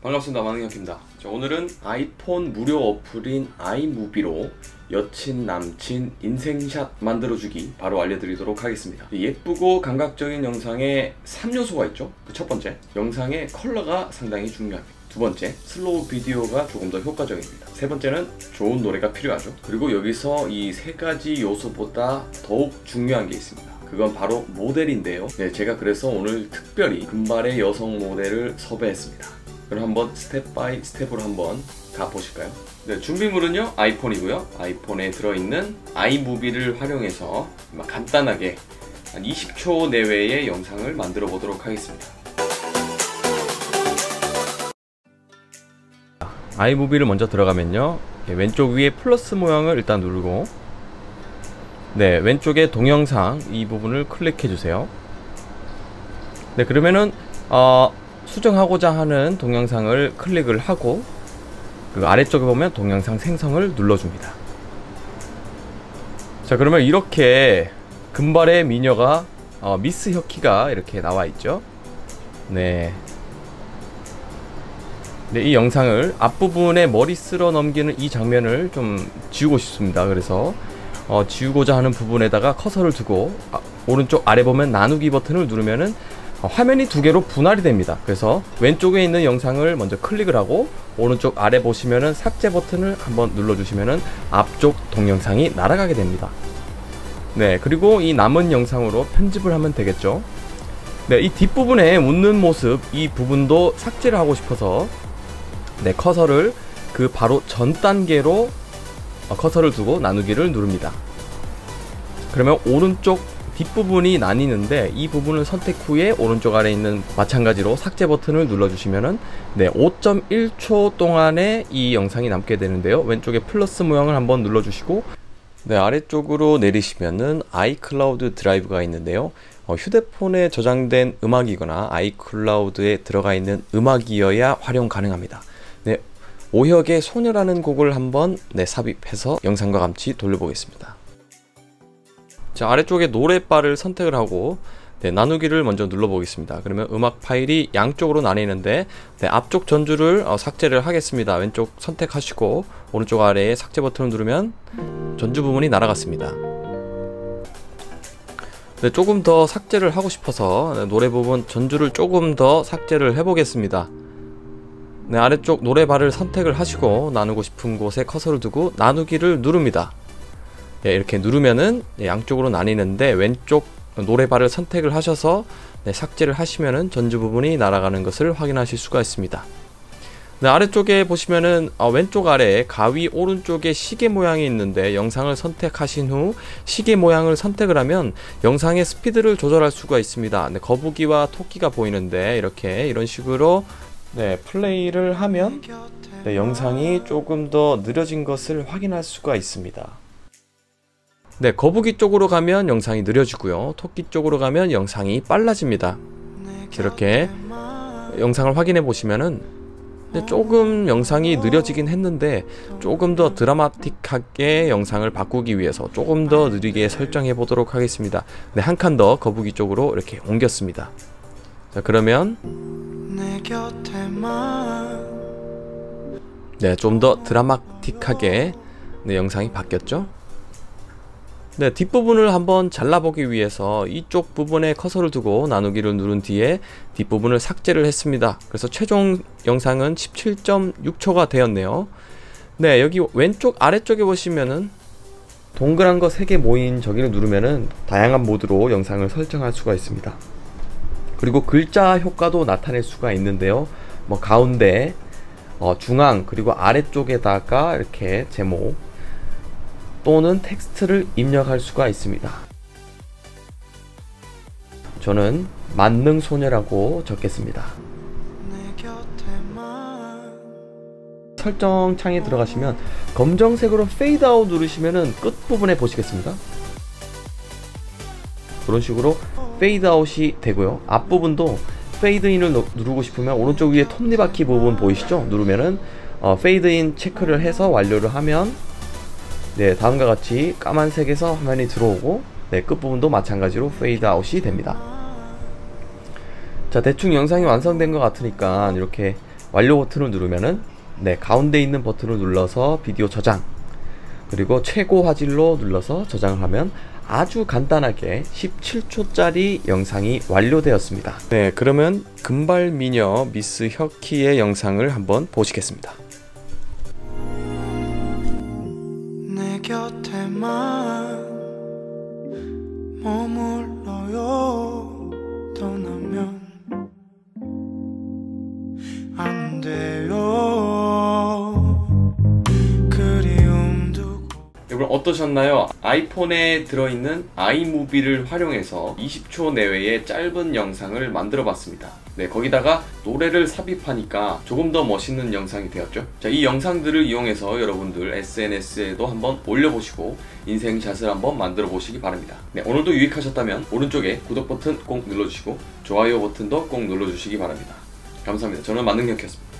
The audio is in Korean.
반갑습니다. 만능혁입니다. 오늘은 아이폰 무료 어플인 아이무비로 여친, 남친, 인생샷 만들어주기 바로 알려드리도록 하겠습니다. 예쁘고 감각적인 영상에 3요소가 있죠. 그 첫 번째, 영상의 컬러가 상당히 중요합니다. 두 번째, 슬로우 비디오가 조금 더 효과적입니다. 세 번째는 좋은 노래가 필요하죠. 그리고 여기서 이 세 가지 요소보다 더욱 중요한 게 있습니다. 그건 바로 모델인데요. 제가 그래서 오늘 특별히 금발의 여성 모델을 섭외했습니다. 그럼 한번 스텝 바이 스텝으로 한번 가보실까요? 준비물은요, 아이폰이고요. 아이폰에 들어있는 아이무비를 활용해서 간단하게 한 20초 내외의 영상을 만들어 보도록 하겠습니다. 아이무비를 먼저 들어가면요, 왼쪽 위에 플러스 모양을 일단 누르고, 왼쪽에 동영상 이 부분을 클릭해 주세요. 그러면은 수정하고자 하는 동영상을 클릭을 하고, 그 아래쪽에 보면 동영상 생성을 눌러줍니다. 자, 그러면 이렇게 금발의 미녀가 미스 혁키가 이렇게 나와 있죠. 이 영상을 앞부분에 머리 쓸어 넘기는 이 장면을 좀 지우고 싶습니다. 그래서 지우고자 하는 부분에다가 커서를 두고 오른쪽 아래 보면 나누기 버튼을 누르면은 화면이 두 개로 분할이 됩니다. 그래서 왼쪽에 있는 영상을 먼저 클릭을 하고 오른쪽 아래 보시면은 삭제 버튼을 한번 눌러주시면은 앞쪽 동영상이 날아가게 됩니다. 그리고 이 남은 영상으로 편집을 하면 되겠죠. 이 뒷부분에 웃는 모습, 이 부분도 삭제를 하고 싶어서 커서를 그 바로 전 단계로 커서를 두고 나누기를 누릅니다. 그러면 오른쪽 뒷부분이 나뉘는데 이 부분을 선택 후에 오른쪽 아래에 있는 마찬가지로 삭제 버튼을 눌러주시면은 5.1초 동안에 이 영상이 남게 되는데요. 왼쪽에 플러스 모양을 한번 눌러주시고 아래쪽으로 내리시면은 아이클라우드 드라이브가 있는데요. 휴대폰에 저장된 음악이거나 아이클라우드에 들어가 있는 음악이어야 활용 가능합니다. 오혁의 소녀라는 곡을 한번 삽입해서 영상과 같이 돌려보겠습니다. 자, 아래쪽에 노래바를 선택을 하고 나누기를 먼저 눌러보겠습니다. 그러면 음악 파일이 양쪽으로 나뉘는데 앞쪽 전주를 삭제를 하겠습니다. 왼쪽 선택하시고 오른쪽 아래에 삭제 버튼을 누르면 전주 부분이 날아갔습니다. 조금 더 삭제를 하고 싶어서 노래 부분 전주를 조금 더 삭제를 해보겠습니다. 아래쪽 노래바를 선택을 하시고 나누고 싶은 곳에 커서를 두고 나누기를 누릅니다. 이렇게 누르면은 양쪽으로 나뉘는데 왼쪽 노래바를 선택을 하셔서 삭제를 하시면은 전주 부분이 날아가는 것을 확인하실 수가 있습니다. 아래쪽에 보시면은 왼쪽 아래에 가위 오른쪽에 시계 모양이 있는데 영상을 선택하신 후 시계 모양을 선택을 하면 영상의 스피드를 조절할 수가 있습니다. 거북이와 토끼가 보이는데 이런 식으로 플레이를 하면 영상이 조금 더 느려진 것을 확인할 수가 있습니다. 거북이 쪽으로 가면 영상이 느려지고요, 토끼 쪽으로 가면 영상이 빨라집니다. 이렇게 영상을 확인해 보시면은 조금 영상이 느려지긴 했는데 조금 더 드라마틱하게 영상을 바꾸기 위해서 조금 더 느리게 설정해 보도록 하겠습니다. 한 칸 더 거북이 쪽으로 이렇게 옮겼습니다. 자, 그러면 좀 더 드라마틱하게 영상이 바뀌었죠. 뒷부분을 한번 잘라보기 위해서 이쪽 부분에 커서를 두고 나누기를 누른 뒤에 뒷부분을 삭제를 했습니다. 그래서 최종 영상은 17.6초가 되었네요. 여기 왼쪽 아래쪽에 보시면은 동그란 거 3개 모인 저기를 누르면은 다양한 모드로 영상을 설정할 수가 있습니다. 그리고 글자 효과도 나타낼 수가 있는데요. 가운데, 중앙, 그리고 아래쪽에다가 이렇게 제목 또는 텍스트를 입력할 수가 있습니다. 저는 만능소녀라고 적겠습니다. 설정 창에 들어가시면 검정색으로 페이드 아웃 누르시면은 끝부분에 보시겠습니다. 그런 식으로 페이드 아웃이 되고요. 앞부분도 페이드 인을 누르고 싶으면 오른쪽 위에 톱니바퀴 부분 보이시죠? 누르면은 페이드 인 체크를 해서 완료를 하면 다음과 같이 까만색에서 화면이 들어오고 끝부분도 마찬가지로 페이드 아웃이 됩니다. 자, 대충 영상이 완성된 것 같으니까 이렇게 완료 버튼을 누르면은 네, 가운데 있는 버튼을 눌러서 비디오 저장, 그리고 최고 화질로 눌러서 저장을 하면 아주 간단하게 17초짜리 영상이 완료되었습니다. 네, 그러면 금발 미녀 미스 혁키의 영상을 한번 보시겠습니다. 내 곁에만 머물러요. 떠나면 안 돼요. 그리움 두고. 여러분 어떠셨나요? 아이폰에 들어있는 아이무비를 활용해서 20초 내외의 짧은 영상을 만들어 봤습니다. 네, 거기다가 노래를 삽입하니까 조금 더 멋있는 영상이 되었죠. 자, 이 영상들을 이용해서 여러분들 SNS에도 한번 올려보시고 인생샷을 한번 만들어 보시기 바랍니다. 네, 오늘도 유익하셨다면 오른쪽에 구독 버튼 꼭 눌러주시고 좋아요 버튼도 꼭 눌러주시기 바랍니다. 감사합니다. 저는 만능혁이었습니다.